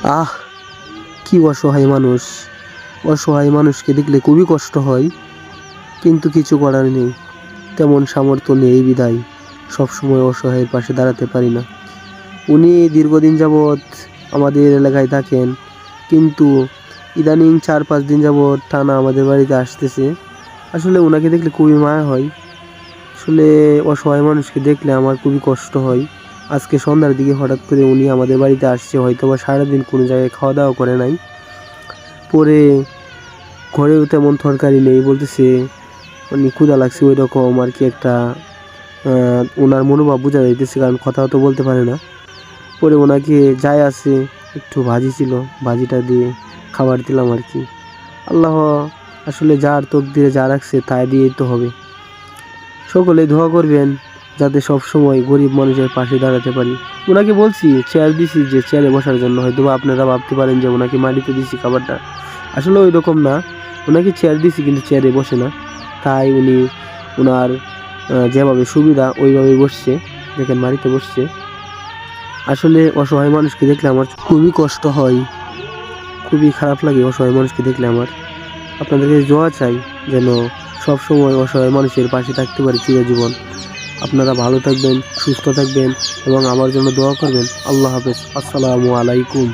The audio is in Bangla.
আহ, কি অসহায় মানুষ! অসহায় মানুষকে দেখলে খুবই কষ্ট হয়, কিন্তু কিছু করার নেই। তেমন সামর্থ্য নেই বিধায় সবসময় অসহায়ের পাশে দাঁড়াতে পারি না। উনি দীর্ঘদিন যাবৎ আমাদের এলাকায় থাকেন, কিন্তু ইদানিং 4-5 দিন যাবৎ টানা আমাদের বাড়িতে আসতেছে। আসলে ওনাকে দেখলে খুবই মায়া হয়। আসলে অসহায় মানুষকে দেখলে আমার খুবই কষ্ট হয়। আজকে সন্ধ্যার দিকে হঠাৎ করে উনি আমাদের বাড়িতে আসছে, হয়তো বা সারাদিন কোনো জায়গায় খাওয়া দাওয়া করে নাই। পরে ঘরেও তেমন তরকারি নেই, বলতেছে মানে ক্ষুধা লাগছে, ওই রকম আর কি একটা ওনার মনোভাব বোঝা যাইতেছে, কারণ কথাও তো বলতে পারে না। পরে ওনাকে যাই আছে একটু ভাজি ছিল, ভাজিটা দিয়ে খাবার দিলাম আর কি। আল্লাহ আসলে যার তকদিরে যা রাখছে তাই দিয়েই তো হবে। সকলে দোয়া করবেন যাতে সব সময় গরিব মানুষের পাশে দাঁড়াতে পারি। ওনাকে বলছি, চেয়ার দিছি যে চেয়ারে বসার জন্য, হয়তো বা আপনারা ভাবতে পারেন যে ওনাকে মাটিতে দিছি খাবারটা। আসলে ওই রকম না, ওনাকে চেয়ার দিছি কিন্তু চেয়ারে বসে না। তাই উনি ওনার যেভাবে সুবিধা ওইভাবে বসছে, দেখেন মাটিতে বসছে। আসলে অসহায় মানুষকে দেখলে আমার খুবই কষ্ট হয়, খুবই খারাপ লাগে অসহায় মানুষকে দেখলে আমার। আপনাদেরকে দোয়া চাই যেন সব সময় অসহায় মানুষের পাশে থাকতে পারি চিরজীবন। আপনারা ভালো থাকবেন, সুস্থ থাকবেন এবং আমার জন্য দোয়া করবেন। আল্লাহ হাফেজ। আসসালামু আলাইকুম।